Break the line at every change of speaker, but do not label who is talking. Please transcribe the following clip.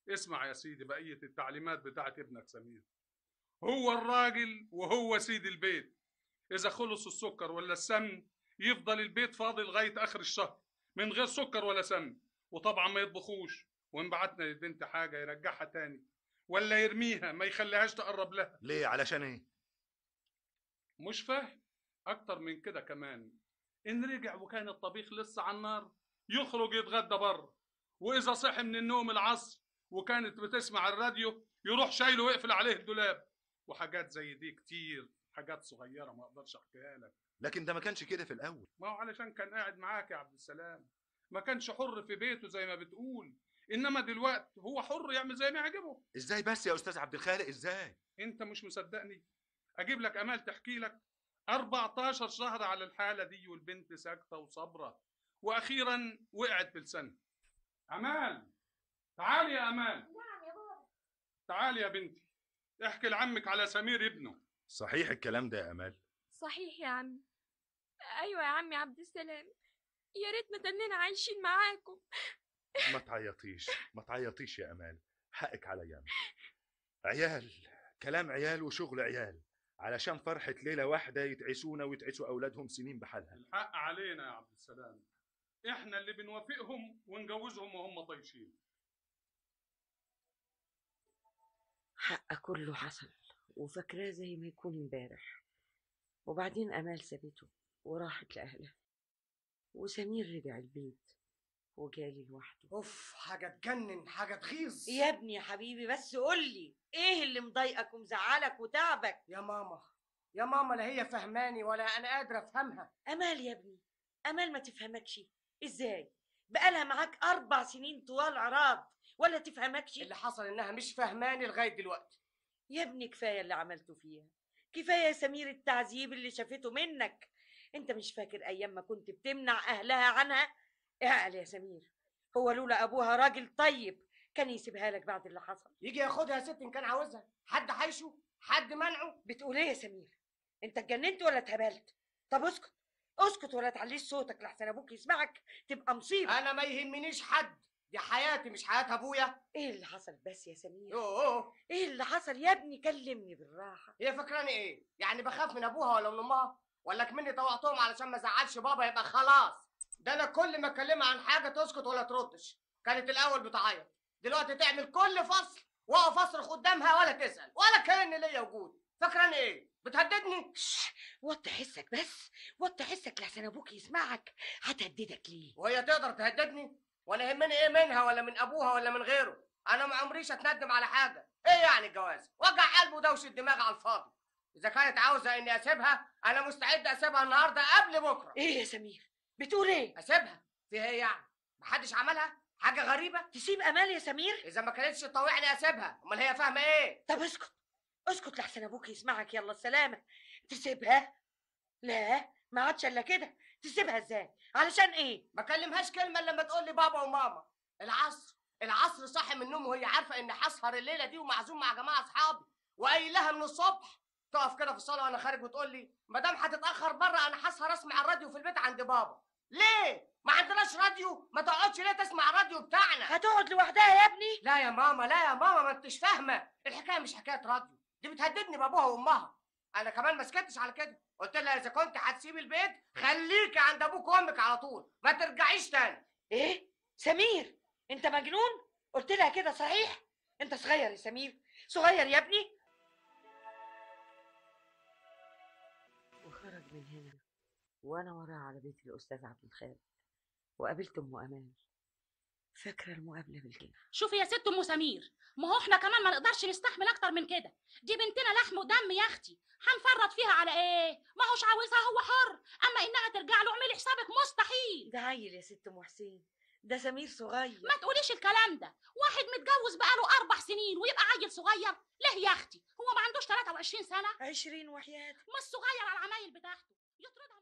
اسمع يا سيدي بقية التعليمات بتاعت ابنك سمير. هو الراجل وهو سيد البيت. إذا خلص السكر ولا السمن يفضل البيت فاضي لغاية آخر الشهر من غير سكر ولا سمن. وطبعا ما يطبخوش، وإن بعتنا للبنت حاجة يرجعها تاني ولا يرميها ما يخليهاش تقرب لها.
ليه؟ علشان ايه؟
مش فاهم. أكتر من كده كمان، إن رجع وكان الطبيخ لسه على النار يخرج يتغدى بره. وإذا صحي من النوم العصر وكانت بتسمع الراديو يروح شايله ويقفل عليه الدولاب. وحاجات زي دي كتير، حاجات صغيرة ما أقدرش أحكيها لك.
لكن ده ما كانش كده في الاول.
ما هو علشان كان قاعد معاك يا عبد السلام، ما كانش حر في بيته زي ما بتقول. إنما دلوقتي هو حر يعمل زي ما يعجبه.
ازاي بس يا استاذ عبد الخالق؟ ازاي؟
أنت مش مصدقني؟ أجيب لك أمال تحكي لك. 14 شهر على الحالة دي والبنت ساكتة وصبرة، وأخيرا وقعت بلسانها. أمال، تعالي يا أمال.
نعم يا بابا.
تعالي يا بنتي، احكي لعمك على سمير ابنه.
صحيح الكلام ده يا امال؟
صحيح يا عمي. ايوه يا عمي عبد السلام، يا ريتنا تننا عايشين معاكم.
ما تعيطيش ما تعيطيش يا امال، حقك عليا أنا. عيال، كلام عيال وشغل عيال، علشان فرحة ليلة واحدة يتعسونا ويتعسوا أولادهم سنين بحالها.
الحق علينا يا عبد السلام، احنا اللي بنوافقهم ونجوزهم وهم طايشين.
حق كله حصل وفاكراه زي ما يكون امبارح. وبعدين امال سابته وراحت لاهلها، وسمير رجع البيت وجالي لوحده.
اوف، حاجه تجنن، حاجه تغيظ.
يا ابني يا حبيبي بس قولي ايه اللي مضايقك ومزعلك وتعبك؟
يا ماما، يا ماما، لا هي فهماني ولا انا قادره افهمها.
امال يا ابني، امال ما تفهمكش ازاي؟ بقالها معاك 4 سنين طوال عراض ولا تفهمكش؟
اللي حصل انها مش فهماني لغايه دلوقتي.
يا ابني كفايه اللي عملته فيها، كفايه يا سمير التعذيب اللي شافته منك. انت مش فاكر ايام ما كنت بتمنع اهلها عنها؟ اعقل يا سمير، هو لولا ابوها راجل طيب كان يسيبها لك بعد اللي حصل.
يجي ياخدها يا ست ان كان عاوزها، حد حيشه؟ حد منعه؟
بتقول ايه يا سمير؟ انت اتجننت ولا اتهبلت؟ طب اسكت، اسكت ولا تعليش صوتك لحسن ابوك يسمعك تبقى مصيبه.
انا ما يهمنيش حد، دي حياتي مش حياه ابويا.
ايه اللي حصل بس يا سمير؟
يوه،
ايه اللي حصل يا ابني؟ كلمني بالراحه.
هي فاكراني ايه؟ يعني بخاف من ابوها ولا من امها؟ ولا كمني طوعتهم علشان ما ازعلش بابا يبقى خلاص؟ ده انا كل ما اكلمها عن حاجه تسكت ولا تردش. كانت الاول بتعيط، دلوقتي تعمل كل فصل واقف اصرخ قدامها ولا تسال ولا كأن ليا وجود. فاكراني ايه؟ بتهددني؟
وطي حسك بس، وطي حسك لحسن ابوك يسمعك. هتهددك ليه؟
وهي تقدر تهددني؟ وانا يهمني ايه منها ولا من ابوها ولا من غيره؟ انا ما عمريش اتندم على حاجه. ايه يعني الجواز؟ وجع قلب ودوشه دماغ على الفاضي. اذا كانت عاوزه اني اسيبها انا مستعد اسيبها النهارده قبل بكره.
ايه يا سمير بتقول ايه؟
اسيبها؟ فيها ايه يعني؟ محدش عملها؟ حاجه غريبه؟
تسيب امال يا سمير؟
اذا ما كانتش تطوعني اسيبها، امال هي فاهمه ايه؟
طب اسكت، اسكت لحسن ابوك يسمعك. يلا السلامه. تسيبها؟ لا ما عادش الا كده. تسيبها ازاي؟ علشان ايه؟
ما كلمهاش كلمه الا لما تقول لي بابا وماما. العصر صاحي من النوم وهي عارفه اني هسهر الليله دي ومعزوم مع جماعه اصحابي، وقايل لها من الصبح. تقف كده في الصاله وانا خارج وتقول لي ما دام هتتاخر بره انا هسهر اسمع الراديو في البيت عند بابا. ليه؟ ما عندناش راديو؟ ما تقعدش ليه تسمع الراديو بتاعنا؟
هتقعد لوحدها يا ابني؟
لا يا ماما، لا يا ماما، ما انتش فاهمه. الحكايه مش حكايه راديو، دي بتهددني بابوها وامها. انا كمان ما سكتش على كده، قلت لها اذا كنت هتسيبي البيت خليكي عند ابوك وامك على طول، ما ترجعيش تاني.
ايه سمير انت مجنون؟ قلت لها كده صحيح؟ انت صغير يا سمير، صغير يا ابني. وخرج من هنا وانا وراه على بيت الاستاذ عبد الخالق، وقابلت ام امان. فاكره المقابله بالكده؟
شوفي يا ست ام سمير، ما هو احنا كمان ما نقدرش نستحمل اكتر من كده. دي بنتنا لحم ودم يا اختي، هنفرط فيها على ايه؟ ما هوش عاوزها هو حر، اما انها ترجع له اعملي حسابك مستحيل.
ده عيل يا ست ام حسين، ده سمير صغير.
ما تقوليش الكلام ده، واحد متجوز بقاله 4 سنين ويبقى عيل صغير؟ ليه يا اختي؟ هو ما عندوش 23 سنه؟
20 وحياتك.
مش صغير على العمايل بتاعته، يطردها.